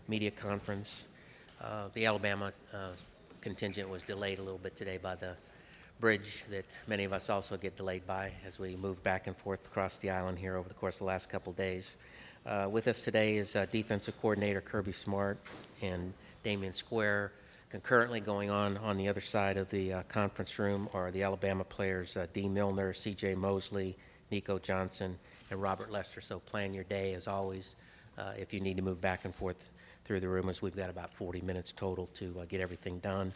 media conference. The Alabama contingent was delayed a little bit today by the bridge that many of us also get delayed by as we move back and forth across the island here over the course of the last couple of days. With us today is defensive coordinator Kirby Smart and Damion Square. Concurrently going on the other side of the conference room are the Alabama players D. Milliner, C.J. Mosley, Nico Johnson, and Robert Lester. So plan your day as always if you need to move back and forth through the room, as we've got about 40 minutes total to get everything done.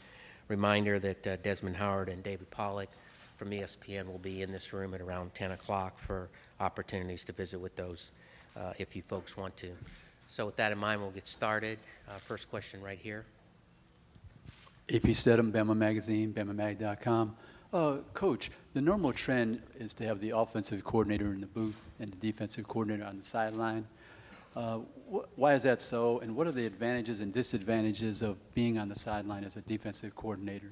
Reminder that Desmond Howard and David Pollack from ESPN will be in this room at around 10 o'clock for opportunities to visit with those if you folks want to. So with that in mind, we'll get started. First question right here. AP Stedham, Bama Magazine, BamaMag.com. Coach, the normal trend is to have the offensive coordinator in the booth and the defensive coordinator on the sideline. Why is that so, and what are the advantages and disadvantages of being on the sideline as a defensive coordinator?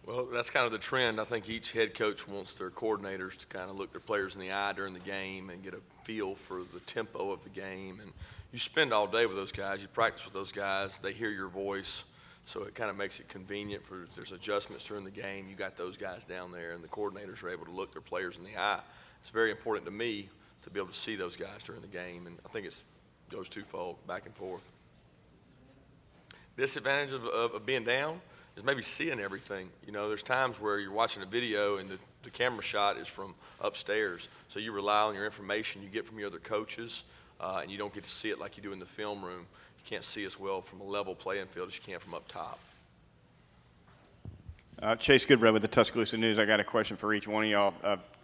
Well, that's kind of the trend. I think each head coach wants their coordinators to kind of look their players in the eye during the game and get a feel for the tempo of the game. And you spend all day with those guys. You practice with those guys. They hear your voice. So it kind of makes it convenient for if there's adjustments during the game, you got those guys down there, and the coordinators are able to look their players in the eye. It's very important to me to be able to see those guys during the game, and I think it goes twofold, back and forth. Disadvantage of being down is maybe seeing everything. You know, there's times where you're watching a video and the camera shot is from upstairs, so you rely on your information you get from your other coaches, and you don't get to see it like you do in the film room. You can't see as well from a level playing field as you can from up top. Chase Goodbread with the Tuscaloosa News. I got a question for each one of y'all.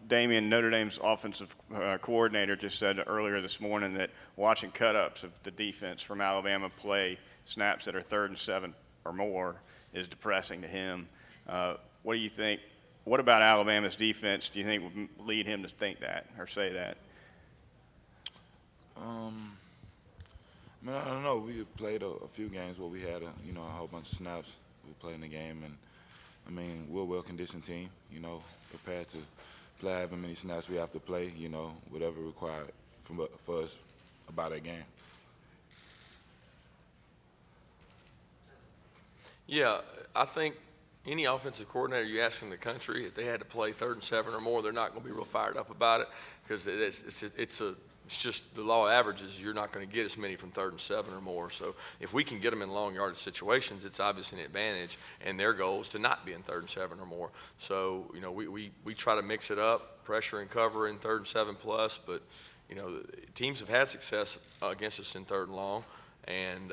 Damion, Notre Dame's offensive coordinator, just said earlier this morning that watching cut-ups of the defense from Alabama play snaps that are 3rd and 7 or more is depressing to him. What do you think? What about Alabama's defense do you think would lead him to think that or say that? I mean, I don't know. We played a few games where we had a whole bunch of snaps. We played in the game, and I mean, we're a well-conditioned team. Prepared to play however many snaps we have to play. Whatever required for us about that game. Yeah, I think any offensive coordinator you ask in the country, if they had to play 3rd and 7 or more, they're not going to be real fired up about it because it's just the law of averages. You're not going to get as many from 3rd and 7 or more. So if we can get them in long yardage situations, it's obviously an advantage. And their goal is to not be in 3rd and 7 or more. So we try to mix it up, pressure and cover in 3rd and 7 plus. But teams have had success against us in 3rd and long, and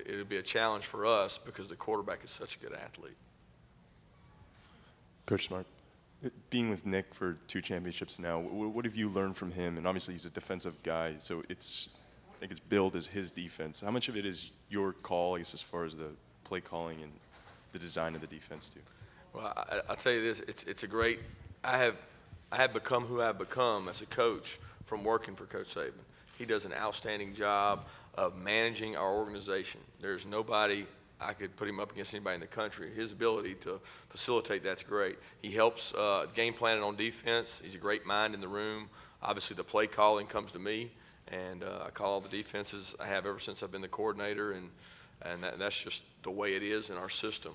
it'll be a challenge for us because the quarterback is such a good athlete. Coach Smart, being with Nick for 2 championships now, what have you learned from him? And obviously he's a defensive guy, so I think it's billed as his defense. How much of it is your call, I guess, as far as the play calling and the design of the defense too? Well, I'll tell you this, it's a great – I have become who I've become as a coach from working for Coach Saban. He does an outstanding job of managing our organization. There's nobody – I could put him up against anybody in the country. His ability to facilitate that's great. He helps game planning on defense. He's a great mind in the room. Obviously, the play calling comes to me, and I call all the defenses I have ever since I've been the coordinator, and that's just the way it is in our system.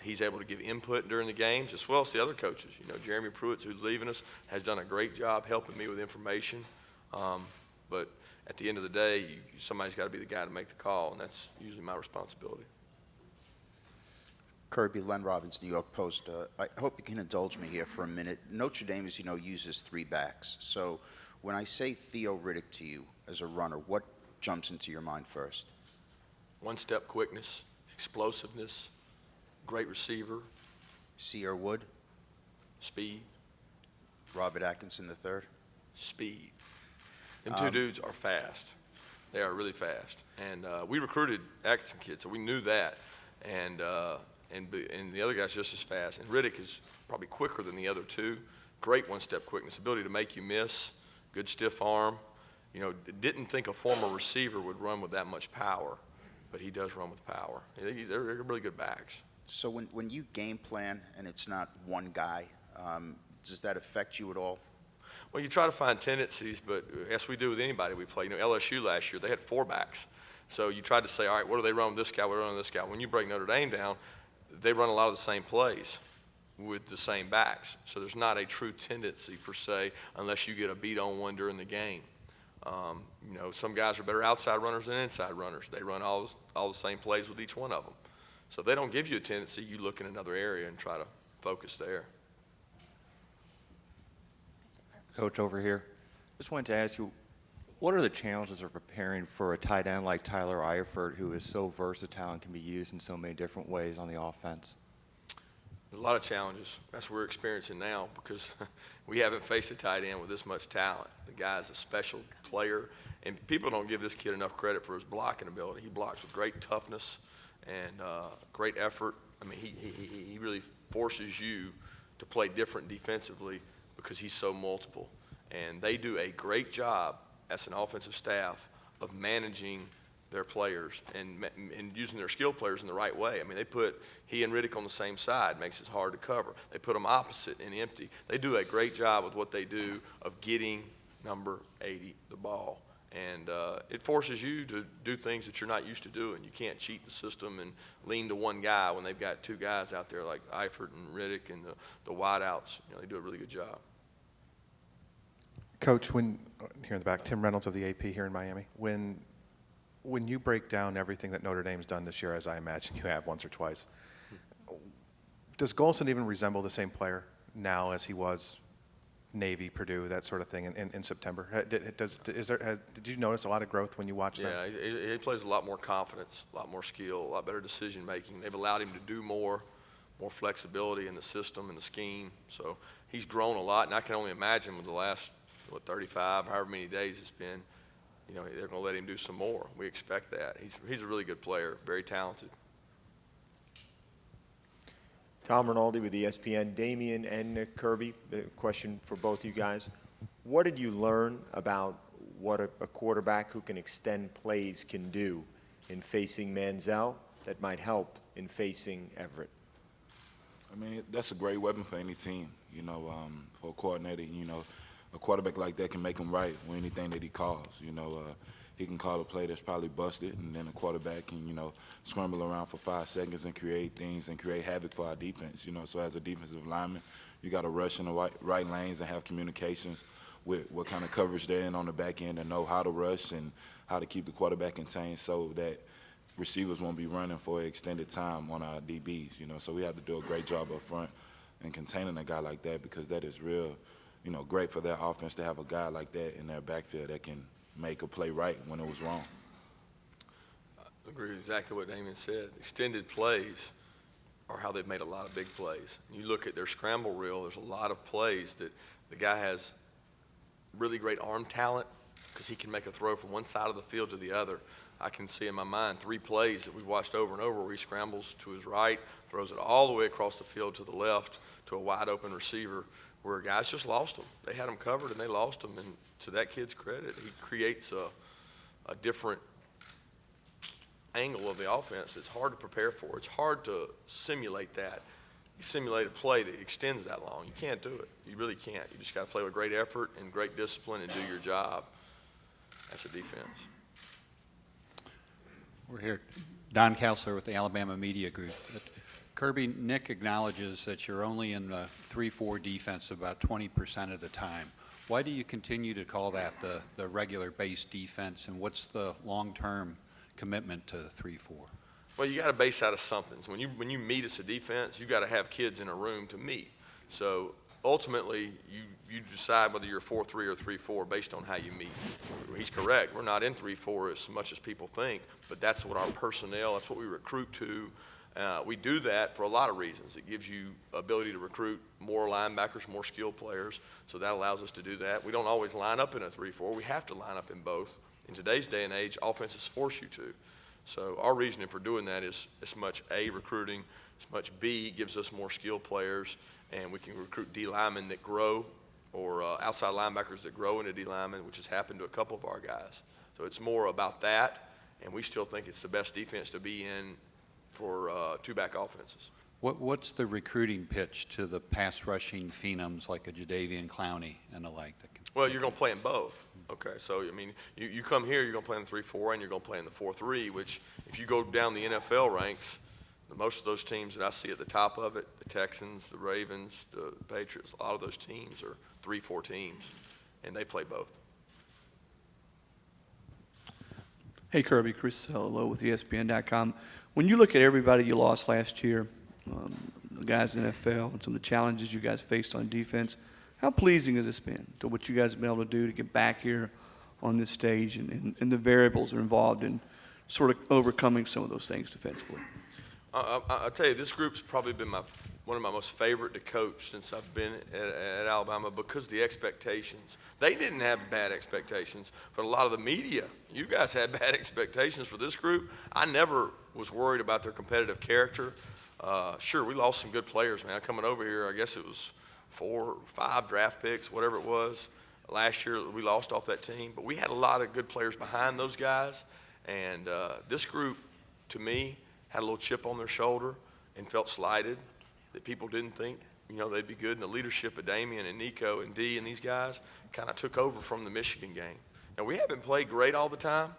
He's able to give input during the games as well as the other coaches. Jeremy Pruitt, who's leaving us, has done a great job helping me with information. But at the end of the day, somebody's got to be the guy to make the call, and that's usually my responsibility. Kirby, Len Robbins, New York Post. I hope you can indulge me here for a minute. Notre Dame, as you know, uses 3 backs. So when I say Theo Riddick to you as a runner, what jumps into your mind first? One-step quickness, explosiveness, great receiver. Sierra Wood? Speed. Robert Atkinson III? Speed. Them 2 dudes are fast. They are really fast. And we recruited Atkinson kids, so we knew that. And the other guy's just as fast. And Riddick is probably quicker than the other 2. Great one-step quickness, ability to make you miss, good stiff arm. Didn't think a former receiver would run with that much power, but he does run with power. They're really good backs. So when you game plan and it's not one guy, does that affect you at all? Well, you try to find tendencies, but as we do with anybody we play, LSU last year, they had 4 backs. So you tried to say, all right, what do they run with this guy, what do they run with this guy? When you break Notre Dame down, they run a lot of the same plays with the same backs. So there's not a true tendency per se unless you get a beat on one during the game. Some guys are better outside runners than inside runners. They run all the same plays with each one of them. So if they don't give you a tendency, you look in another area and try to focus there. Coach over here. Just wanted to ask you, what are the challenges of preparing for a tight end like Tyler Eifert, who is so versatile and can be used in so many different ways on the offense? There's a lot of challenges. That's what we're experiencing now because we haven't faced a tight end with this much talent. The guy's a special player, and people don't give this kid enough credit for his blocking ability. He blocks with great toughness and great effort. I mean, he really forces you to play different defensively because he's so multiple. And they do a great job as an offensive staff of managing their players and using their skill players in the right way. I mean, they put he and Riddick on the same side, makes it hard to cover. They put them opposite and empty. They do a great job with what they do of getting number 80 the ball. And it forces you to do things that you're not used to doing. You can't cheat the system and lean to one guy when they've got 2 guys out there like Eifert and Riddick and the wideouts. They do a really good job. Coach, here in the back, Tim Reynolds of the AP here in Miami. When you break down everything that Notre Dame's done this year, as I imagine you have once or twice, does Golson even resemble the same player now as he was Navy, Purdue, that sort of thing in September? Did you notice a lot of growth when you watched that? Yeah, he plays a lot more confidence, a lot more skill, a lot better decision making. They've allowed him to do more flexibility in the system and the scheme. So he's grown a lot, and I can only imagine with the last 35, however many days it's been, they're going to let him do some more. We expect that. He's a really good player, very talented. Tom Rinaldi with ESPN. Damion and Nick Kirby, the question for both you guys. What did you learn about what a quarterback who can extend plays can do in facing Manziel that might help in facing Everett? I mean, that's a great weapon for any team, for a coordinator. A quarterback like that can make him right with anything that he calls. He can call a play that's probably busted, and then a quarterback can, scramble around for 5 seconds and create things and create havoc for our defense. So as a defensive lineman, you got to rush in the right lanes and have communications with what kind of coverage they're in on the back end and know how to rush and how to keep the quarterback contained so that receivers won't be running for an extended time on our DBs. So we have to do a great job up front in containing a guy like that because that is real. Great for their offense to have a guy like that in their backfield that can make a play right when it was wrong. I agree with exactly what Damion said. Extended plays are how they've made a lot of big plays. You look at their scramble reel, there's a lot of plays that the guy has really great arm talent because he can make a throw from one side of the field to the other. I can see in my mind 3 plays that we've watched over and over where he scrambles to his right, throws it all the way across the field to the left to a wide open receiver, where guys just lost them. They had them covered and they lost them. And to that kid's credit, he creates a different angle of the offense that's hard to prepare for. It's hard to simulate that. You simulate a play that extends that long. You can't do it. You really can't. You just got to play with great effort and great discipline and do your job as a defense. We're here. Don Counselor with the Alabama Media Group. Kirby, Nick acknowledges that you're only in the 3-4 defense about 20% of the time. Why do you continue to call that the regular base defense, and what's the long-term commitment to 3-4? Well, you got to base out of something. So when you meet as a defense, you got to have kids in a room to meet. So ultimately, you decide whether you're 4-3 or 3-4 based on how you meet. He's correct. We're not in 3-4 as much as people think, but that's what our personnel, that's what we recruit to. We do that for a lot of reasons. It gives you ability to recruit more linebackers, more skilled players, so that allows us to do that. We don't always line up in a 3-4. We have to line up in both. In today's day and age, offenses force you to. So our reasoning for doing that is as much A, recruiting, as much B, gives us more skilled players, and we can recruit D linemen that grow or outside linebackers that grow into D linemen, which has happened to a couple of our guys. So it's more about that, and we still think it's the best defense to be in for 2-back offenses. What's the recruiting pitch to the pass rushing phenoms like a Jadeveon Clowney and the like? Well, you're going to play in both. Okay, so, I mean, you come here, you're going to play in the 3-4, and you're going to play in the 4-3, which if you go down the NFL ranks, most of those teams that I see at the top of it, the Texans, the Ravens, the Patriots, a lot of those teams are 3-4 teams, and they play both. Hey, Kirby, Chris Hello with ESPN.com. When you look at everybody you lost last year, the guys in the NFL, and some of the challenges you guys faced on defense, how pleasing has this been to what you guys have been able to do to get back here on this stage and the variables that are involved in sort of overcoming some of those things defensively? I'll tell you, this group's probably been one of my most favorite to coach since I've been at Alabama because of the expectations. They didn't have bad expectations, but a lot of the media, you guys had bad expectations for this group. I never was worried about their competitive character. Sure, we lost some good players, man. Coming over here, I guess it was 4 or 5 draft picks, whatever it was. Last year, we lost off that team, but we had a lot of good players behind those guys. And this group, to me, had a little chip on their shoulder and felt slighted that people didn't think, they'd be good. And the leadership of Damion and Nico and D and these guys kind of took over from the Michigan game. Now, we haven't played great all the time.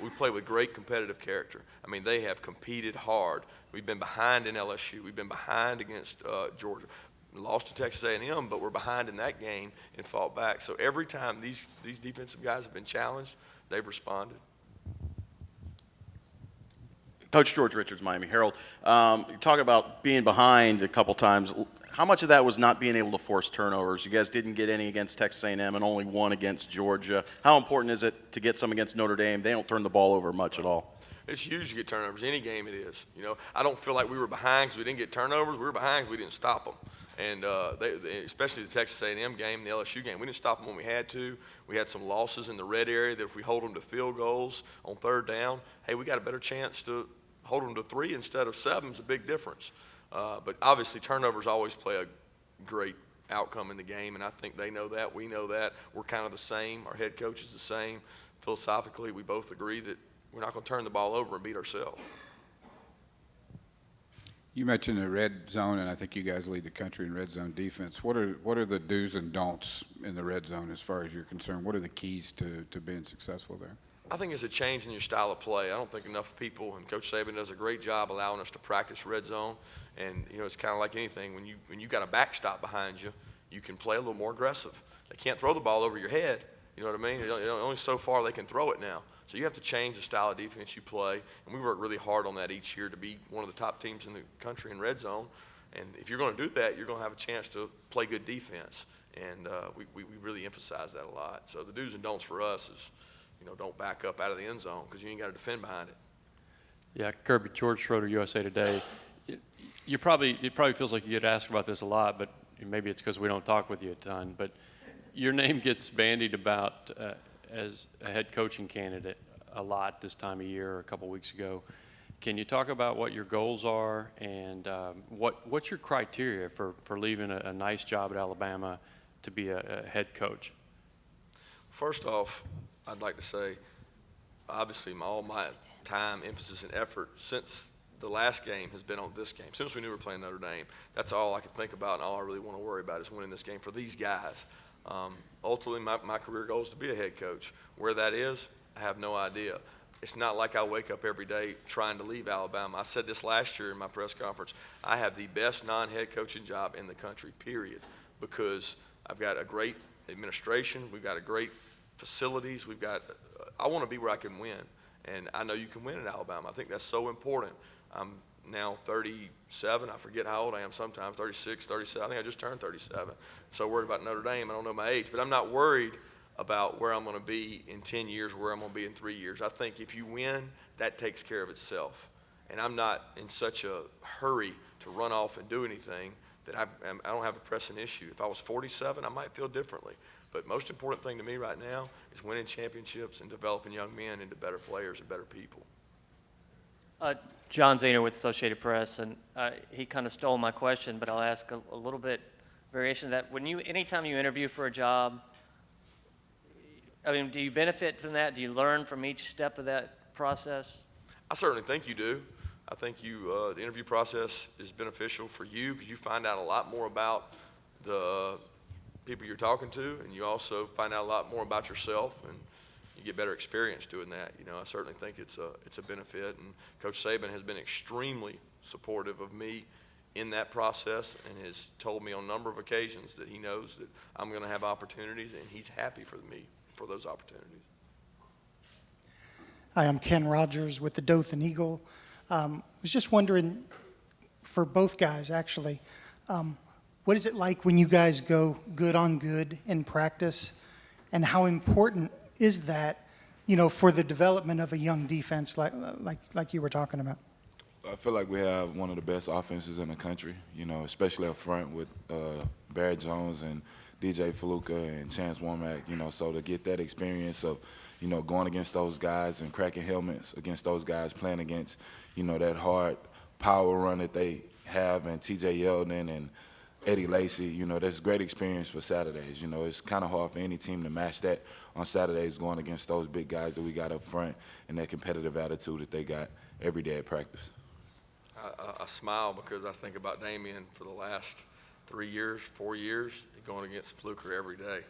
We play with great competitive character. I mean, they have competed hard. We've been behind in LSU. We've been behind against Georgia. We lost to Texas A&M, but we're behind in that game and fought back. So every time these defensive guys have been challenged, they've responded. Coach George Richards, Miami Herald. You talk about being behind a couple times. How much of that was not being able to force turnovers? You guys didn't get any against Texas A&M and only one against Georgia. How important is it to get some against Notre Dame? They don't turn the ball over much at all. It's huge to get turnovers. Any game it is. I don't feel like we were behind because we didn't get turnovers. We were behind because we didn't stop them. And especially the Texas A&M game, the LSU game, we didn't stop them when we had to. We had some losses in the red area that if we hold them to field goals on 3rd down, hey, we got a better chance to hold them to 3 instead of 7 is a big difference. But obviously turnovers always play a great outcome in the game, and I think they know that. We know that. We're kind of the same. Our head coach is the same. Philosophically, we both agree that we're not going to turn the ball over and beat ourselves. You mentioned the red zone, and I think you guys lead the country in red zone defense. What are the do's and don'ts in the red zone as far as you're concerned? What are the keys to being successful there? I think it's a change in your style of play. I don't think enough people, and Coach Saban does a great job allowing us to practice red zone. And, it's kind of like anything. When you got a backstop behind you, you can play a little more aggressive. They can't throw the ball over your head. You know what I mean? Only so far they can throw it now. So you have to change the style of defense you play. And we work really hard on that each year to be one of the top teams in the country in red zone. And if you're going to do that, you're going to have a chance to play good defense. And we really emphasize that a lot. So the do's and don'ts for us is, don't back up out of the end zone because you ain't got to defend behind it. Yeah, Kirby, George Schroeder, USA Today. It probably feels like you get asked about this a lot, but maybe it's because we don't talk with you a ton. But your name gets bandied about as a head coaching candidate a lot this time of year or a couple weeks ago. Can you talk about what your goals are and what's your criteria for leaving a nice job at Alabama to be a head coach? First off, I'd like to say, obviously, all my time, emphasis, and effort since the last game has been on this game. Since we knew we were playing Notre Dame, that's all I could think about, and all I really want to worry about is winning this game for these guys. Ultimately, my career goal is to be a head coach. Where that is, I have no idea. It's not like I wake up every day trying to leave Alabama. I said this last year in my press conference. I have the best non-head coaching job in the country, period, because I've got a great administration. We've got a great facilities. I want to be where I can win, and I know you can win at Alabama. I think that's so important. I'm now 37. I forget how old I am sometimes, 36, 37. I think I just turned 37. I'm so worried about Notre Dame. I don't know my age, but I'm not worried about where I'm going to be in 10 years, where I'm going to be in 3 years. I think if you win, that takes care of itself. And I'm not in such a hurry to run off and do anything that I don't have a pressing issue. If I was 47, I might feel differently. But most important thing to me right now is winning championships and developing young men into better players and better people. John Zehner with Associated Press, and he kind of stole my question, but I'll ask a little bit variation of that. Anytime you interview for a job, do you benefit from that? Do you learn from each step of that process? I certainly think you do. I think the interview process is beneficial for you because you find out a lot more about the people you're talking to, and you also find out a lot more about yourself, and you get better experience doing that. I certainly think it's a benefit, and Coach Saban has been extremely supportive of me in that process and has told me on a number of occasions that he knows that I'm going to have opportunities, and he's happy for me for those opportunities. Hi, I'm Ken Rogers with the Dothan Eagle. Was just wondering, for both guys actually, what is it like when you guys go good on good in practice, and how important is that, for the development of a young defense like you were talking about? I feel like we have one of the best offenses in the country, especially up front with Barrett Jones and DJ Faluka and Chance Womack, so to get that experience of, going against those guys and cracking helmets against those guys, playing against, that hard power run that they have, and TJ Yeldon and Eddie Lacy, that's a great experience for Saturdays. It's kind of hard for any team to match that on Saturdays going against those big guys that we got up front and that competitive attitude that they got every day at practice. I smile because I think about Damion for the last 4 years, going against Fluker every day,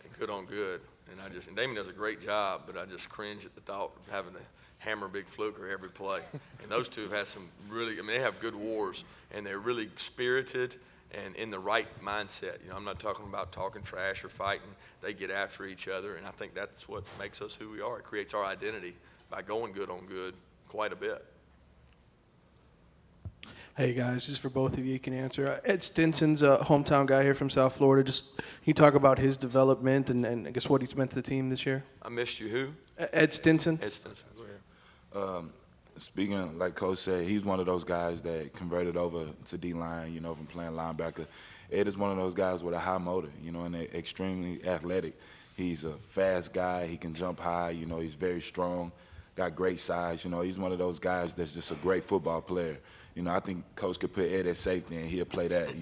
and good on good. And Damion does a great job, but I just cringe at the thought of having to hammer Big Fluker every play. And those two have had some really, they have good wars, and they're really spirited and in the right mindset. I'm not talking about talking trash or fighting. They get after each other, and I think that's what makes us who we are. It creates our identity by going good on good quite a bit. Hey guys, this is for both of you. You can answer. Ed Stinson's a hometown guy here from South Florida. Just can you talk about his development and I guess what he's meant to the team this year? I missed you. Who? Ed Stinson. Ed Stinson. Go ahead. Speaking, like Coach said, he's one of those guys that converted over to D-line, from playing linebacker. Ed is one of those guys with a high motor, and they're extremely athletic. He's a fast guy. He can jump high. He's very strong, got great size. He's one of those guys that's just a great football player. I think Coach could put Ed at safety, and he'll play that,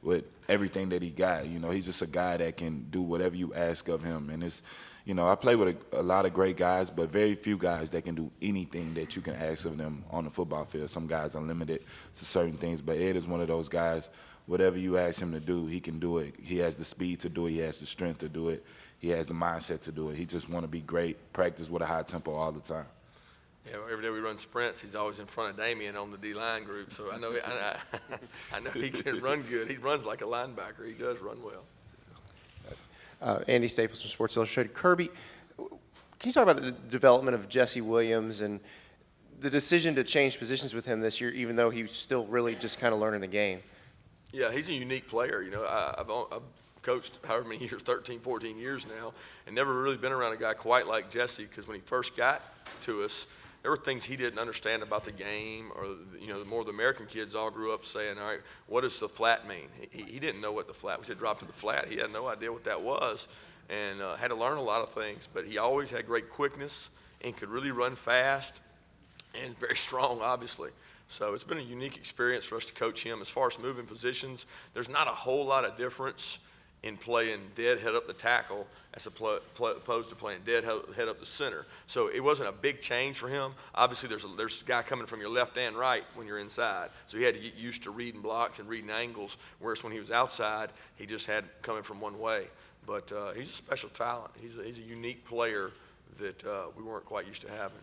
with everything that he got. He's just a guy that can do whatever you ask of him. And it's, I play with a lot of great guys, but very few guys that can do anything that you can ask of them on the football field. Some guys are limited to certain things, but Ed is one of those guys, whatever you ask him to do, he can do it. He has the speed to do it. He has the strength to do it. He has the mindset to do it. He just want to be great, practice with a high tempo all the time. Yeah, every day we run sprints, he's always in front of Damion on the D-line group, so I know he can run good. He runs like a linebacker. He does run well. Andy Staples from Sports Illustrated. Kirby, can you talk about the development of Jesse Williams and the decision to change positions with him this year, even though he's still really just kind of learning the game? Yeah, he's a unique player. I've coached however many years, 13, 14 years now, and never really been around a guy quite like Jesse, because when he first got to us, there were things he didn't understand about the game, or the more the American kids all grew up saying, all right, what does the flat mean? He didn't know what the flat. We said drop to the flat. He had no idea what that was, and had to learn a lot of things. But he always had great quickness and could really run fast, and very strong, obviously. So it's been a unique experience for us to coach him. As far as moving positions, there's not a whole lot of difference in playing dead head up the tackle as opposed to playing dead head up the center. So it wasn't a big change for him. Obviously, there's a guy coming from your left and right when you're inside. So he had to get used to reading blocks and reading angles, whereas when he was outside, he just had coming from one way. But he's a special talent. He's a unique player that we weren't quite used to having.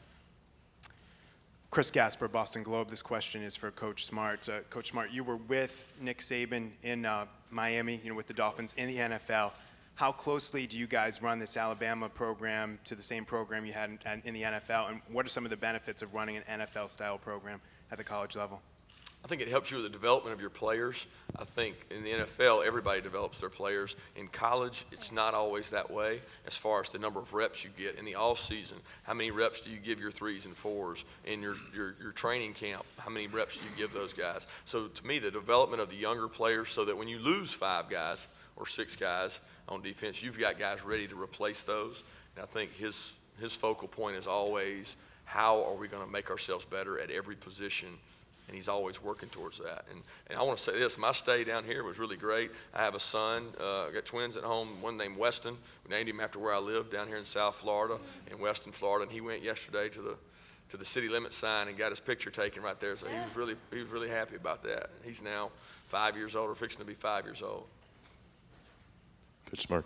Chris Gasper, Boston Globe. This question is for Coach Smart. Coach Smart, you were with Nick Saban in Miami, with the Dolphins in the NFL. How closely do you guys run this Alabama program to the same program you had in the NFL, and what are some of the benefits of running an NFL-style program at the college level? I think it helps you with the development of your players. I think in the NFL, everybody develops their players. In college, it's not always that way as far as the number of reps you get. In the off season, how many reps do you give your 3s and 4s? In your training camp, how many reps do you give those guys? So to me, the development of the younger players, so that when you lose 5 guys or 6 guys on defense, you've got guys ready to replace those. And I think his focal point is always, how are we going to make ourselves better at every position? And he's always working towards that. And I want to say this, my stay down here was really great. I have a son, I got twins at home, one named Weston. We named him after where I lived down here in South Florida, in Weston, Florida. And he went yesterday to to the city limit sign and got his picture taken right there. So he was really happy about that. He's now 5 years old, or fixing to be 5 years old. Coach Smart,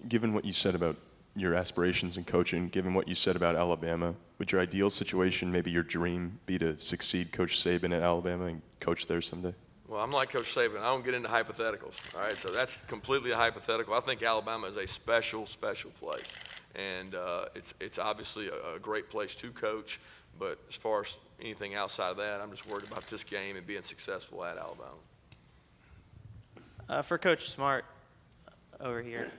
given what you said about your aspirations in coaching, given what you said about Alabama, would your ideal situation, maybe your dream, be to succeed Coach Saban at Alabama and coach there someday? Well, I'm like Coach Saban. I don't get into hypotheticals, all right? So that's completely a hypothetical. I think Alabama is a special, special place. And it's obviously a great place to coach. But as far as anything outside of that, I'm just worried about this game and being successful at Alabama. For Coach Smart over here,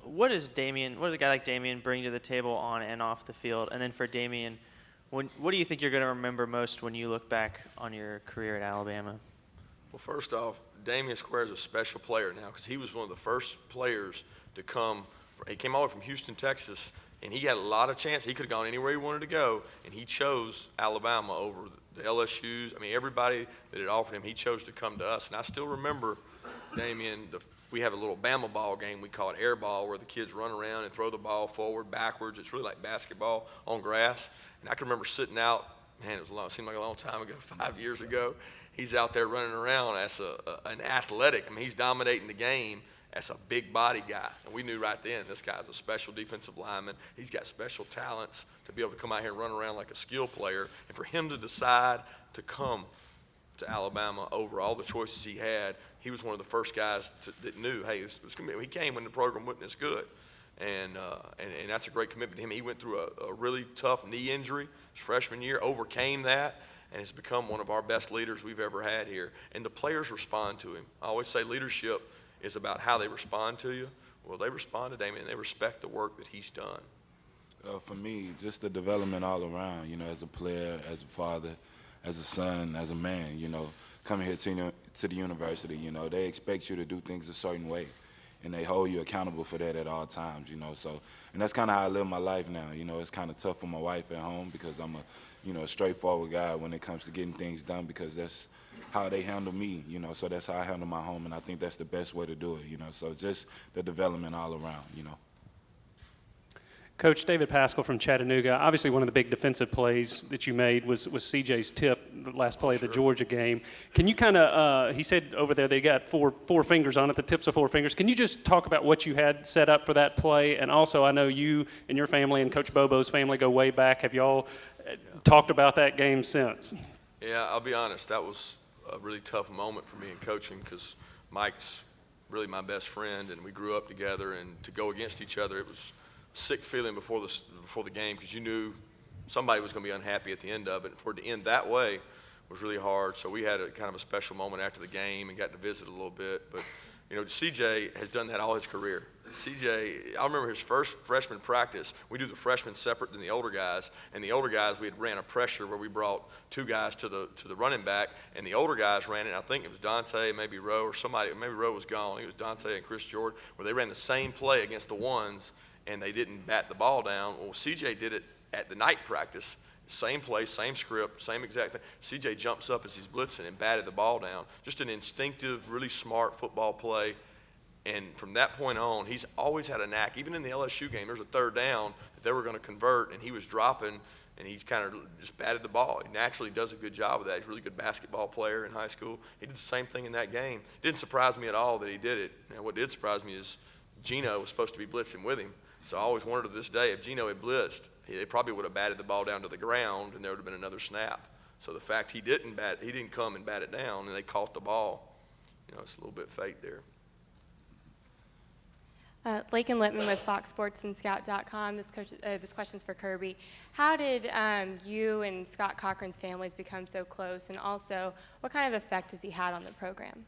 what does a guy like Damion bring to the table on and off the field? And then for Damion, what do you think you're going to remember most when you look back on your career at Alabama? Well, first off, Damion Square is a special player now because he was one of the first players to come. He came all the way from Houston, Texas, and he had a lot of chance. He could have gone anywhere he wanted to go, and he chose Alabama over the LSUs. I mean, everybody that had offered him, he chose to come to us. And I still remember, Damion, we have a little Bama ball game. We call it air ball, where the kids run around and throw the ball forward, backwards. It's really like basketball on grass. And I can remember sitting out, man, it seemed like a long time ago, 5 years ago. He's out there running around as an athletic. I mean, he's dominating the game as a big body guy. And we knew right then this guy's a special defensive lineman. He's got special talents to be able to come out here and run around like a skill player. And for him to decide to come to Alabama over all the choices he had, he was one of the first guys that knew, hey, this was gonna be, he came when the program wasn't as good. And that's a great commitment to him. He went through a really tough knee injury his freshman year, overcame that, and has become one of our best leaders we've ever had here. And the players respond to him. I always say leadership is about how they respond to you. Well, they respond to Damion, and they respect the work that he's done. For me, just the development all around, as a player, as a father, as a son, as a man, coming here to the university, they expect you to do things a certain way, and they hold you accountable for that at all times, So, and that's kind of how I live my life now. It's kind of tough for my wife at home because I'm a straightforward guy when it comes to getting things done, because that's how they handle me, So that's how I handle my home, and I think that's the best way to do it, So just the development all around, Coach, David Pascal from Chattanooga. Obviously, one of the big defensive plays that you made was CJ's tip, the last play of the Georgia game. Can you kind of, he said over there they got four fingers on it, the tips of 4 fingers. Can you just talk about what you had set up for that play? And also, I know you and your family and Coach Bobo's family go way back. Have y'all talked about that game since? Yeah, I'll be honest. That was a really tough moment for me in coaching because Mike's really my best friend, and we grew up together. And to go against each other, it was sick feeling before the game because you knew somebody was going to be unhappy at the end of it. And for it to end that way was really hard. So we had a kind of a special moment after the game and got to visit a little bit. But, CJ has done that all his career. CJ, I remember his first freshman practice. We do the freshmen separate than the older guys. And the older guys, we had ran a pressure where we brought 2 guys to the running back. And the older guys ran it. I think it was Dante, maybe Rowe, or somebody. Maybe Rowe was gone. It was Dante and Chris Jordan, where they ran the same play against the ones, and they didn't bat the ball down. Well, CJ did it at the night practice. Same play, same script, same exact thing. CJ jumps up as he's blitzing and batted the ball down. Just an instinctive, really smart football play. And from that point on, he's always had a knack. Even in the LSU game, there's a 3rd down that they were going to convert, and he was dropping, and he kind of just batted the ball. He naturally does a good job of that. He's a really good basketball player in high school. He did the same thing in that game. It didn't surprise me at all that he did it. And what did surprise me is Gino was supposed to be blitzing with him. So I always wondered to this day, if Gino had blitzed, they probably would have batted the ball down to the ground, and there would have been another snap. So the fact he didn't come and bat it down, and they caught the ball, it's a little bit fate there. Lakin Littman with Fox Sports and Scout.com. This question's for Kirby. How did you and Scott Cochran's families become so close, and also what kind of effect has he had on the program?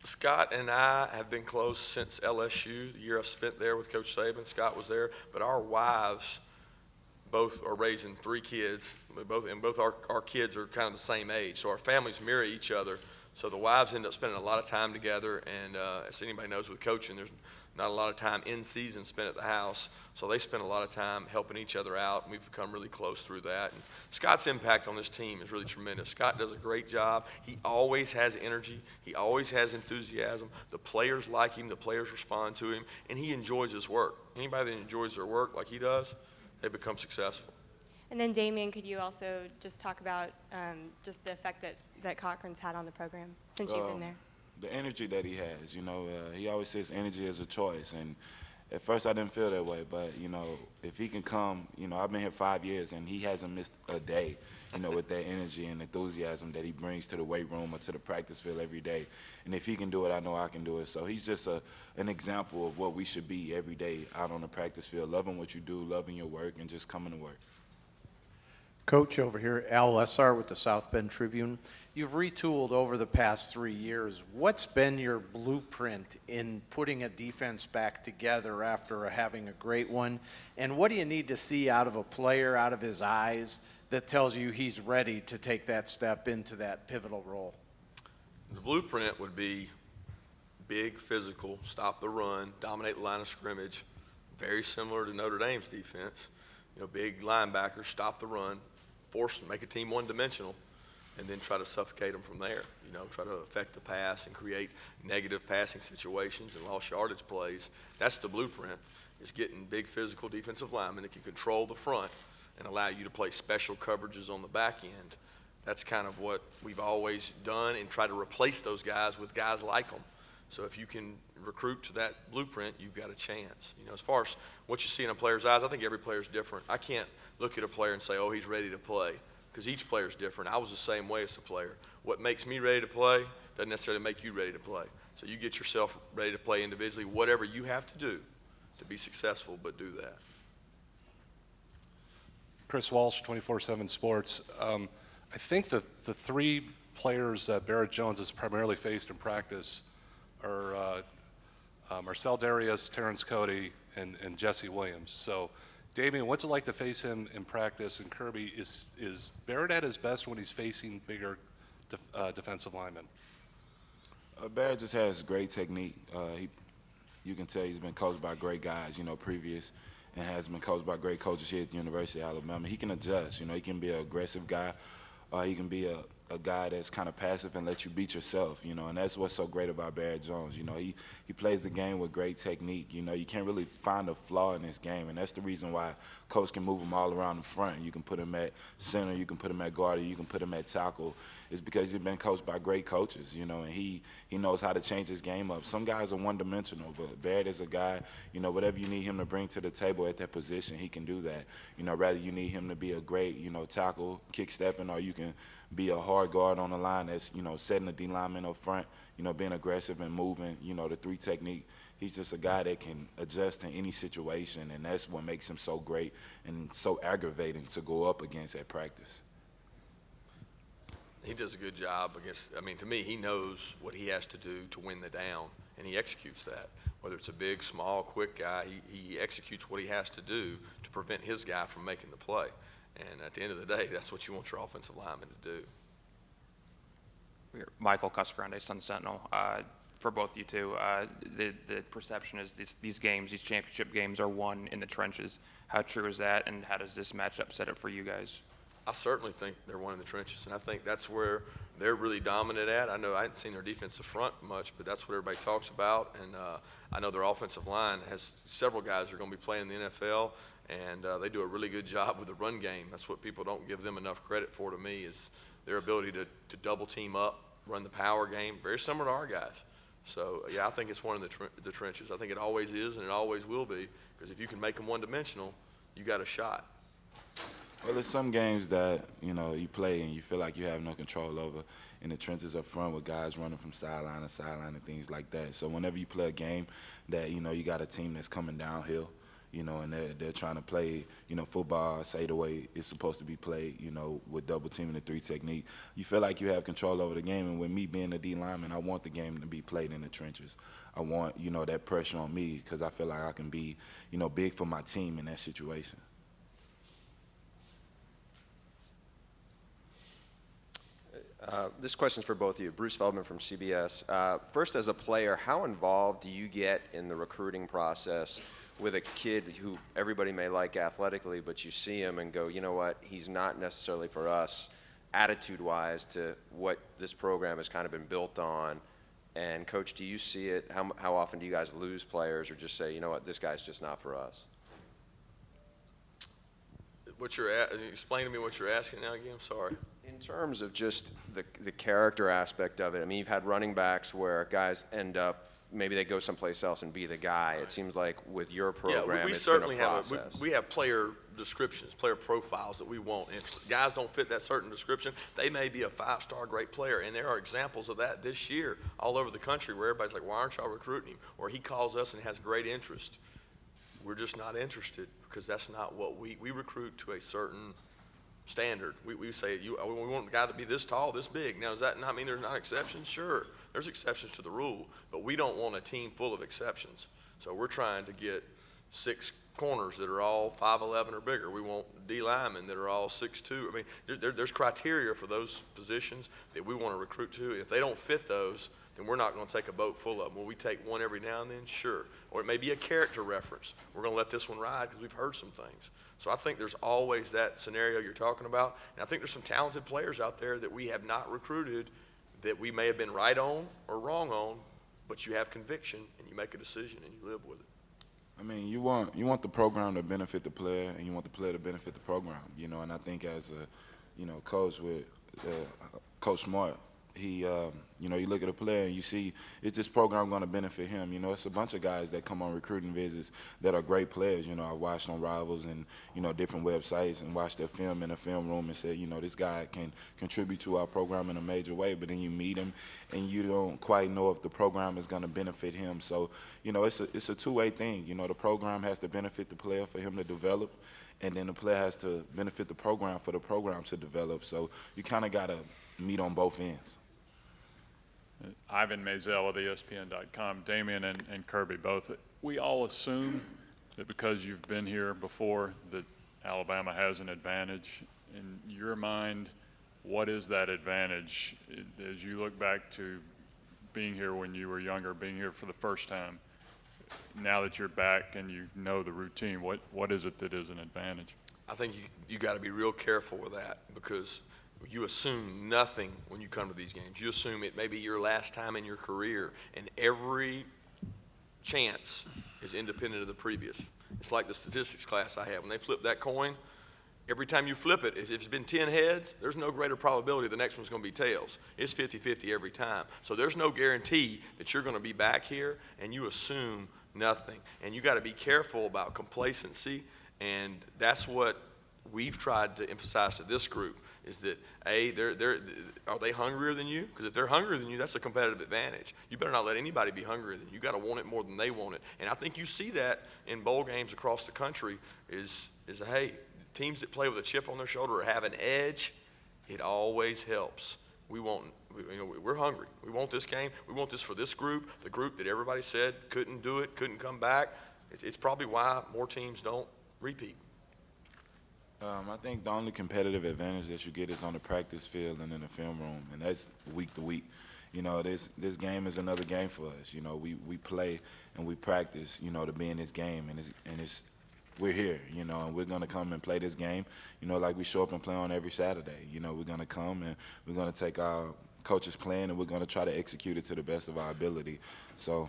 Scott and I have been close since LSU, the year I spent there with Coach Saban. Scott was there, but our wives both are raising 3 kids. Both our kids are kind of the same age, so our families mirror each other. So the wives end up spending a lot of time together, and as anybody knows with coaching, there's not a lot of time in season spent at the house, so they spend a lot of time helping each other out, and we've become really close through that. And Scott's impact on this team is really tremendous. Scott does a great job. He always has energy. He always has enthusiasm. The players like him. The players respond to him, and he enjoys his work. Anybody that enjoys their work like he does, they become successful. And then Damion, could you also just talk about just the effect that Cochran's had on the program since you've been there? The energy that he has, he always says energy is a choice. And at first I didn't feel that way, but, if he can come, I've been here 5 years and he hasn't missed a day, with that energy and enthusiasm that he brings to the weight room or to the practice field every day. And if he can do it, I know I can do it. So he's just an example of what we should be every day out on the practice field, loving what you do, loving your work, and just coming to work. Coach over here, Al Lessar with the South Bend Tribune. You've retooled over the past 3 years. What's been your blueprint in putting a defense back together after having a great one? And what do you need to see out of a player, out of his eyes, that tells you he's ready to take that step into that pivotal role? The blueprint would be big, physical, stop the run, dominate the line of scrimmage, very similar to Notre Dame's defense. Big linebackers, stop the run, make a team one-dimensional, and then try to suffocate them from there. Try to affect the pass and create negative passing situations and lost yardage plays. That's the blueprint, is getting big physical defensive linemen that can control the front and allow you to play special coverages on the back end. That's kind of what we've always done, and try to replace those guys with guys like them. So if you can recruit to that blueprint, you've got a chance. As far as what you see in a player's eyes, I think every player's different. I can't look at a player and say, oh, he's ready to play, because each player's different. I was the same way as a player. What makes me ready to play doesn't necessarily make you ready to play. So you get yourself ready to play individually, whatever you have to do to be successful, but do that. Chris Walsh, 24/7 Sports. I think the three players that Barrett Jones has primarily faced in practice are Marcel Darius, Terrence Cody, and Jesse Williams. So, Damion, what's it like to face him in practice? And Kirby, is Barrett at his best when he's facing bigger defensive linemen? Barrett just has great technique. You can tell he's been coached by great guys, previous, and has been coached by great coaches here at the University of Alabama. He can adjust. He can be an aggressive guy, or he can be a guy that's kind of passive and let you beat yourself, and that's what's so great about Barrett Jones. He plays the game with great technique. You can't really find a flaw in this game, and that's the reason why coach can move him all around the front. You can put him at center, you can put him at guard, you can put him at tackle. It's because he's been coached by great coaches, and he knows how to change his game up. Some guys are one-dimensional, but Barrett is a guy, whatever you need him to bring to the table at that position, he can do that. Rather you need him to be a great, tackle, kick-stepping, or you can be a hard guard on the line that's, setting the D lineman up front, being aggressive and moving, the three technique. He's just a guy that can adjust to any situation, and that's what makes him so great and so aggravating to go up against at practice. He does a good job to me, he knows what he has to do to win the down, and he executes that. Whether it's a big, small, quick guy, he executes what he has to do to prevent his guy from making the play. And at the end of the day, that's what you want your offensive lineman to do. Michael Cascarande, Sun Sentinel. For both of you two, the perception is these games, these championship games, are won in the trenches. How true is that, and how does this matchup set up for you guys? I certainly think they're one in the trenches, and I think that's where they're really dominant at. I know I haven't seen their defensive front much, but that's what everybody talks about. And I know their offensive line has several guys that are going to be playing in the NFL, and they do a really good job with the run game. That's what people don't give them enough credit for, to me, is their ability to double team up, run the power game, very similar to our guys. So, yeah, I think it's one of the trenches. I think it always is, and it always will be, because if you can make them one-dimensional, you got a shot. Well, there's some games that, you play and you feel like you have no control over in the trenches up front with guys running from sideline to sideline and things like that. So whenever you play a game that, you got a team that's coming downhill, and they're trying to play, football, say the way it's supposed to be played, with double teaming the three technique, you feel like you have control over the game. And with me being a D lineman, I want the game to be played in the trenches. I want, that pressure on me, because I feel like I can be, big for my team in that situation. This question's for both of you. Bruce Feldman from CBS. First, as a player, how involved do you get in the recruiting process with a kid who everybody may like athletically, but you see him and go, you know what, he's not necessarily for us, attitude-wise, to what this program has kind of been built on? And, Coach, do you see it? How often do you guys lose players or just say, you know what, this guy's just not for us? Explain to me what you're asking now again. I'm sorry. In terms of just the character aspect of it, I mean, you've had running backs where guys end up, maybe they go someplace else and be the guy. It seems like with your program, we it's certainly been a have process. we have player descriptions, player profiles that we want. And if guys don't fit that certain description, they may be a 5-star great player. And there are examples of that this year all over the country where everybody's like, why aren't y'all recruiting him? Or he calls us and has great interest. We're just not interested because that's not what we recruit to a certain standard. We say we want a guy to be this tall, this big. Now, does that not mean there's not exceptions? Sure, there's exceptions to the rule, but we don't want a team full of exceptions. So we're trying to get 6 corners that are all 5'11" or bigger. We want D linemen that are all 6'2". I mean, there's criteria for those positions that we want to recruit to. And if they don't fit those, then we're not going to take a boat full of them. Will we take one every now and then? Sure. Or it may be a character reference. We're going to let this one ride because we've heard some things. So I think there's always that scenario you're talking about. And I think there's some talented players out there that we have not recruited that we may have been right on or wrong on, but you have conviction and you make a decision and you live with it. I mean, you want the program to benefit the player, and you want the player to benefit the program. You know, and I think as a coach with Coach Smart, he you look at a player and you see, is this program going to benefit him? You know, it's a bunch of guys that come on recruiting visits that are great players. You know, I watched on Rivals and different websites and watched their film in a film room and said, this guy can contribute to our program in a major way. But then you meet him and you don't quite know if the program is going to benefit him. So it's a two-way thing. The program has to benefit the player for him to develop, and then the player has to benefit the program for the program to develop. So you kind of got to meet on both ends. Ivan Mazel of ESPN.com, Damion and Kirby both. We all assume that because you've been here before that Alabama has an advantage. In your mind, what is that advantage as you look back to being here when you were younger, being here for the first time? Now that you're back and you know the routine, what is it that is an advantage? I think you got to be real careful with that because you assume nothing when you come to these games. You assume it may be your last time in your career, and every chance is independent of the previous. It's like the statistics class I have. When they flip that coin, every time you flip it, if it's been 10 heads, there's no greater probability the next one's going to be tails. It's 50-50 every time. So there's no guarantee that you're going to be back here, and you assume nothing. And you got to be careful about complacency, and that's what we've tried to emphasize to this group. Is that, are they hungrier than you? Because if they're hungrier than you, that's a competitive advantage. You better not let anybody be hungrier than you. You got to want it more than they want it. And I think you see that in bowl games across the country is hey, teams that play with a chip on their shoulder or have an edge, it always helps. We're hungry. We want this game. We want this for this group, the group that everybody said couldn't do it, couldn't come back. It's probably why more teams don't repeat. I think the only competitive advantage that you get is on the practice field and in the film room, and that's week to week. This game is another game for us. We play and we practice, to be in this game, and we're here, and we're going to come and play this game, like we show up and play on every Saturday. We're going to come and we're going to take our coach's plan and we're going to try to execute it to the best of our ability. So,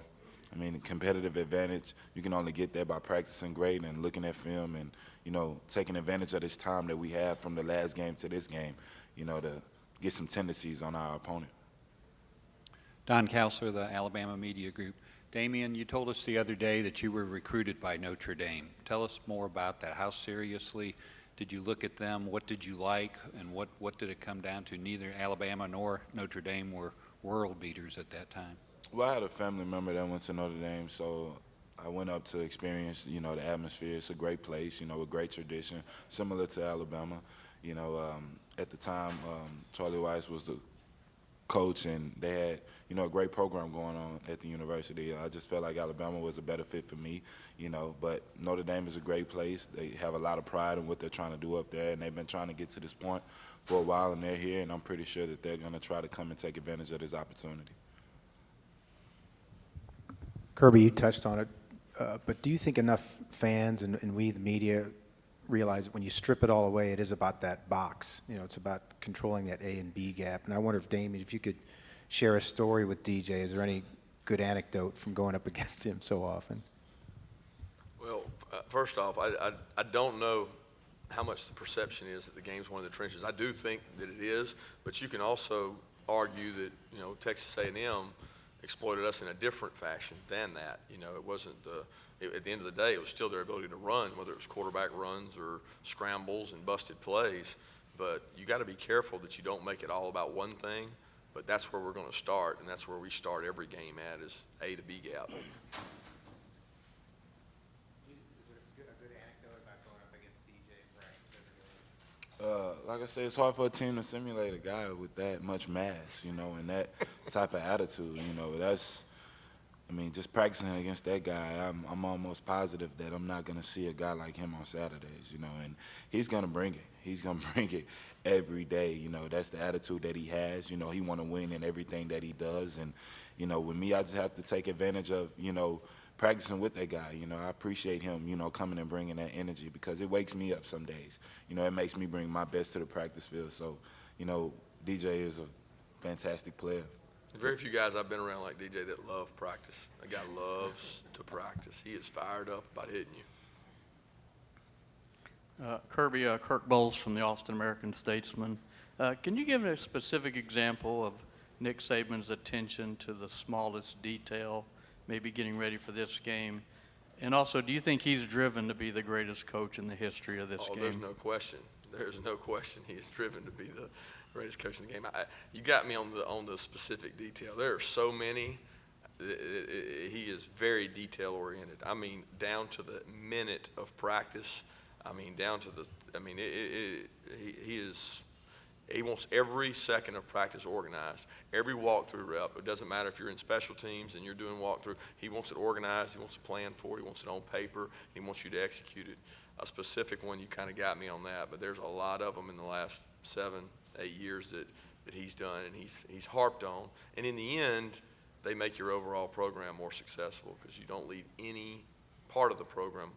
competitive advantage, you can only get there by practicing great and looking at film and, taking advantage of this time that we have from the last game to this game, to get some tendencies on our opponent. Don Counselor, the Alabama Media Group. Damion, you told us the other day that you were recruited by Notre Dame. Tell us more about that. How seriously did you look at them? What did you like? And what did it come down to? Neither Alabama nor Notre Dame were world beaters at that time. Well, I had a family member that went to Notre Dame, so I went up to experience, the atmosphere. It's a great place, a great tradition, similar to Alabama. At the time, Charlie Weiss was the coach, and they had, a great program going on at the university. I just felt like Alabama was a better fit for me, but Notre Dame is a great place. They have a lot of pride in what they're trying to do up there, and they've been trying to get to this point for a while, and they're here, and I'm pretty sure that they're going to try to come and take advantage of this opportunity. Kirby, you touched on it, but do you think enough fans and we, the media, realize that when you strip it all away, it is about that box? It's about controlling that A and B gap. And I wonder if, Damion, if you could share a story with DJ. Is there any good anecdote from going up against him so often? Well, first off, I don't know how much the perception is that the game's one of the trenches. I do think that it is, but you can also argue that, you know, Texas A&M exploited us in a different fashion than that. You know, it wasn't at the end of the day, it was still their ability to run, whether it was quarterback runs or scrambles and busted plays. But you got to be careful that you don't make it all about one thing. But that's where we're going to start, and that's where we start every game at, is A to B gap. Like I said, it's hard for a team to simulate a guy with that much mass, you know, and that type of attitude. You know, that's, I mean, just practicing against that guy, I'm almost positive that I'm not going to see a guy like him on Saturdays, you know, and he's going to bring it. He's going to bring it every day. You know, that's the attitude that he has. You know, he want to win in everything that he does. And, you know, with me, I just have to take advantage of, you know, practicing with that guy. You know, I appreciate him, you know, coming and bringing that energy because it wakes me up some days. You know, it makes me bring my best to the practice field. So, you know, DJ is a fantastic player. Very few guys I've been around like DJ that love practice. That guy loves to practice. He is fired up about hitting you. Kirby, Kirk Bowles from the Austin American Statesman. Can you give a specific example of Nick Saban's attention to the smallest detail, maybe getting ready for this game? And also, do you think he's driven to be the greatest coach in the history of this game? There's no question. There's no question he is driven to be the greatest coach in the game. You got me on the specific detail. There are so many. He is very detail-oriented. I mean, down to the minute of practice. I mean, down to the. I mean, he wants every second of practice organized. Every walkthrough rep. It doesn't matter if you're in special teams and you're doing walkthrough. He wants it organized. He wants a plan for it. He wants it on paper. He wants you to execute it. A specific one, you kind of got me on that, but there's a lot of them in the last 7-8 years that he's done and he's harped on. And in the end, they make your overall program more successful because you don't leave any part of the program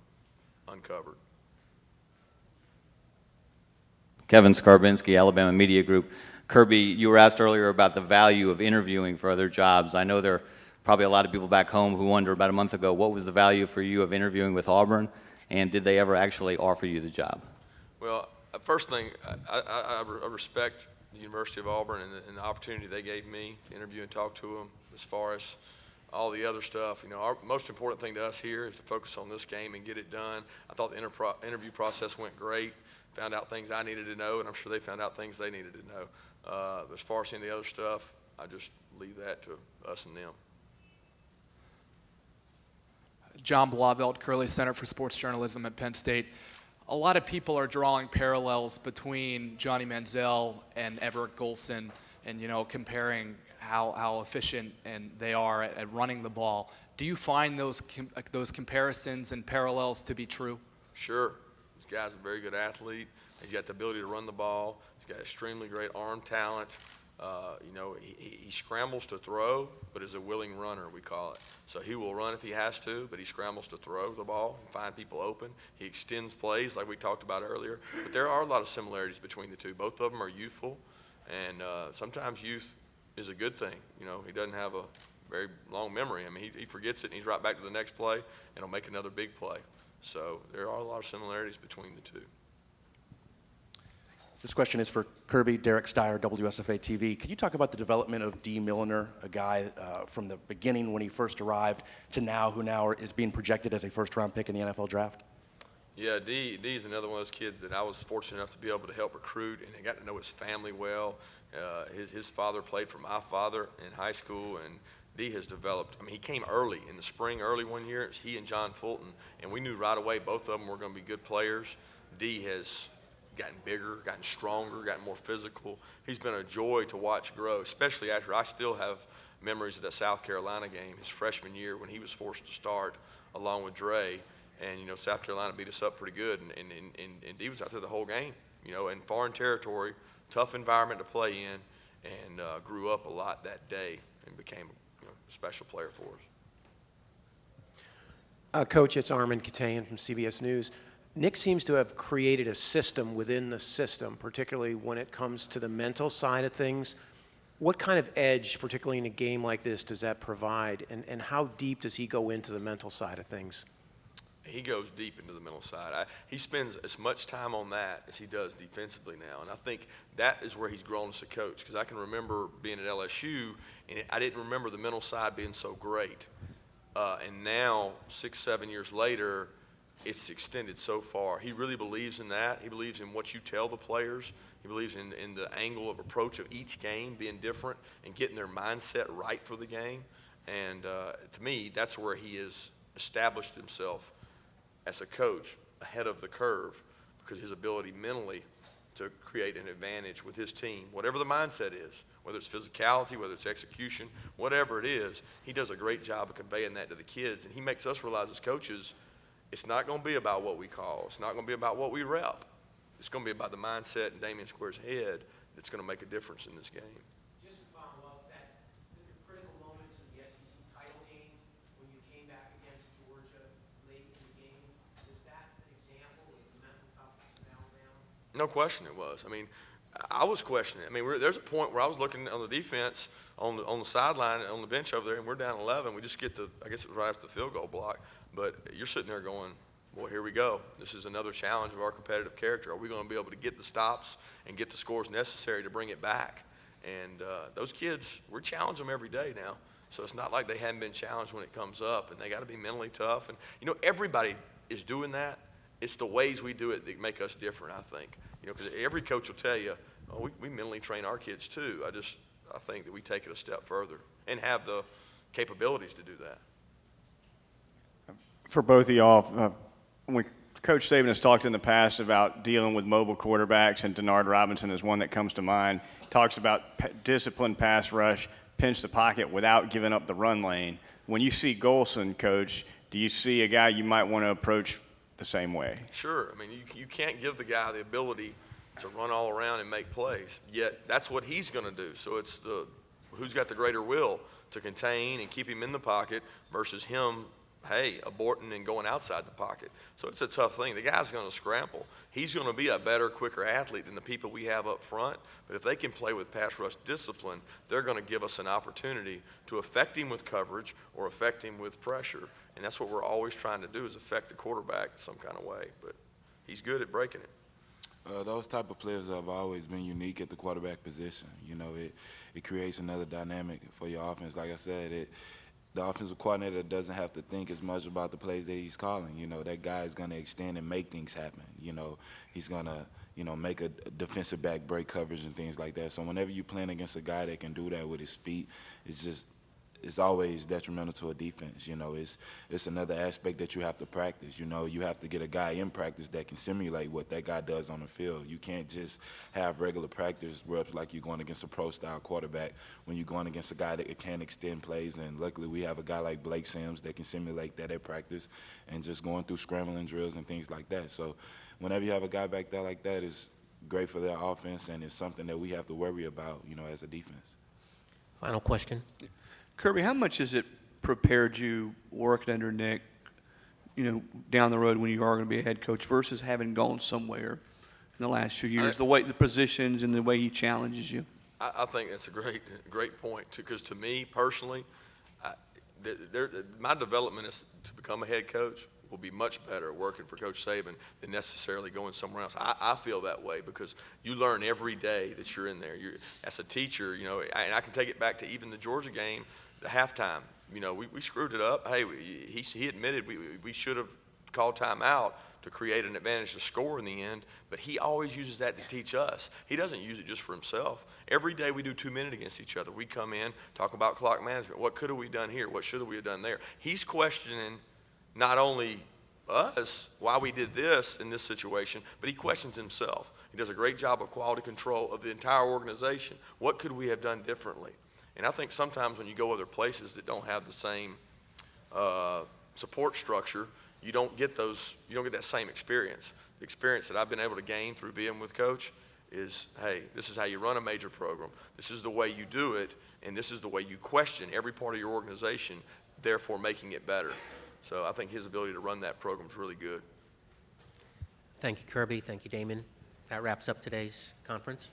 uncovered. Kevin Skarbinski, Alabama Media Group. Kirby, you were asked earlier about the value of interviewing for other jobs. I know there are probably a lot of people back home who wonder about a month ago, what was the value for you of interviewing with Auburn, and did they ever actually offer you the job? Well, first thing, I respect the University of Auburn and the opportunity they gave me to interview and talk to them. As far as all the other stuff, you know, our most important thing to us here is to focus on this game and get it done. I thought the interview process went great. Found out things I needed to know, and I'm sure they found out things they needed to know. As far as any of the other stuff, I just leave that to us and them. John Blauvelt, Curley Center for Sports Journalism at Penn State. A lot of people are drawing parallels between Johnny Manziel and Everett Golson and, you know, comparing how efficient and they are at running the ball. Do you find those comparisons and parallels to be true? Sure. This guy's a very good athlete. He's got the ability to run the ball. He's got extremely great arm talent. You know, he scrambles to throw, but is a willing runner, we call it. So he will run if he has to, but he scrambles to throw the ball and find people open. He extends plays like we talked about earlier. But there are a lot of similarities between the two. Both of them are youthful, and sometimes youth is a good thing. You know, he doesn't have a very long memory. I mean, he forgets it, and he's right back to the next play, and he'll make another big play. So there are a lot of similarities between the two. This question is for Kirby. Derek Steyer, WSFA TV. Could you talk about the development of D. Milliner, a guy from the beginning when he first arrived to now, who now is being projected as a first-round pick in the NFL draft? Yeah, D is another one of those kids that I was fortunate enough to be able to help recruit, and I got to know his family well. His father played for my father in high school, and D has developed. I mean, he came early in the spring, early one year. It's he and John Fulton, and we knew right away both of them were going to be good players. D has gotten bigger, gotten stronger, gotten more physical. He's been a joy to watch grow, especially after I still have memories of that South Carolina game, his freshman year when he was forced to start along with Dre. And, you know, South Carolina beat us up pretty good, and D was out there the whole game, you know, in foreign territory, tough environment to play in, and grew up a lot that day and became, you know, a special player for us. Coach, it's Armin Katayan from CBS News. Nick seems to have created a system within the system, particularly when it comes to the mental side of things. What kind of edge, particularly in a game like this, does that provide, and how deep does he go into the mental side of things? He goes deep into the mental side. He spends as much time on that as he does defensively now, and I think that is where he's grown as a coach, because I can remember being at LSU, and I didn't remember the mental side being so great. And now, 6, 7 years later, it's extended so far. He really believes in that. He believes in what you tell the players. He believes in the angle of approach of each game being different and getting their mindset right for the game. And to me, that's where he has established himself as a coach ahead of the curve, because his ability mentally to create an advantage with his team, whatever the mindset is, whether it's physicality, whether it's execution, whatever it is, he does a great job of conveying that to the kids. And he makes us realize as coaches, it's not going to be about what we call. It's not going to be about what we rep. It's going to be about the mindset in Damion Square's head that's going to make a difference in this game. Just to follow up, the critical moments in the SEC title game when you came back against Georgia late in the game, is that an example of the mental toughness of Alabama? No question it was. I mean, I was questioning it. I mean, there's a point where I was looking on the defense on the sideline on the bench over there, and we're down 11. We just get I guess it was right after the field goal block. But you're sitting there going, boy, here we go. This is another challenge of our competitive character. Are we going to be able to get the stops and get the scores necessary to bring it back? And those kids, we're challenging them every day now. So it's not like they hadn't been challenged when it comes up, and they got to be mentally tough. And, you know, everybody is doing that. It's the ways we do it that make us different, I think. You know, because every coach will tell you, oh, we mentally train our kids too. I think that we take it a step further and have the capabilities to do that. For both of y'all, when Coach Saban has talked in the past about dealing with mobile quarterbacks, and Denard Robinson is one that comes to mind, talks about disciplined pass rush, pinch the pocket without giving up the run lane. When you see Golson, Coach, do you see a guy you might want to approach the same way? Sure. I mean, you can't give the guy the ability to run all around and make plays, yet that's what he's going to do. So it's who's got the greater will to contain and keep him in the pocket versus him, aborting and going outside the pocket. So it's a tough thing. The guy's going to scramble. He's going to be a better, quicker athlete than the people we have up front. But if they can play with pass rush discipline, they're going to give us an opportunity to affect him with coverage or affect him with pressure. And that's what we're always trying to do, is affect the quarterback some kind of way. But he's good at breaking it. Those type of players have always been unique at the quarterback position. You know, it creates another dynamic for your offense. Like I said, the offensive coordinator doesn't have to think as much about the plays that he's calling. You know, that guy is going to extend and make things happen. You know, he's going to, make a defensive back break coverage and things like that. So whenever you're playing against a guy that can do that with his feet, it's always detrimental to a defense. You know, it's another aspect that you have to practice. You know, you have to get a guy in practice that can simulate what that guy does on the field. You can't just have regular practice reps like you're going against a pro-style quarterback when you're going against a guy that can extend plays. And luckily we have a guy like Blake Sims that can simulate that at practice and just going through scrambling drills and things like that. So whenever you have a guy back there like that, it's great for their offense, and it's something that we have to worry about, as a defense. Final question. Kirby, how much has it prepared you working under Nick, down the road when you are going to be a head coach versus having gone somewhere in the last few years, the positions and the way he challenges you? I think that's a great point, because to me personally, my development is to become a head coach will be much better working for Coach Saban than necessarily going somewhere else. I feel that way, because you learn every day that you're in there. As a teacher, and I can take it back to even the Georgia game, the halftime. We screwed it up. Hey, he admitted we should have called timeout to create an advantage to score in the end, but he always uses that to teach us. He doesn't use it just for himself. Every day we do 2 minutes against each other. We come in, talk about clock management. What could have we done here? What should have we have done there? He's questioning not only us, why we did this in this situation, but he questions himself. He does a great job of quality control of the entire organization. What could we have done differently? And I think sometimes when you go other places that don't have the same support structure, you don't get that same experience. The experience that I've been able to gain through being with Coach is, hey, this is how you run a major program. This is the way you do it, and this is the way you question every part of your organization, therefore making it better. So I think his ability to run that program is really good. Thank you, Kirby. Thank you, Damion. That wraps up today's conference.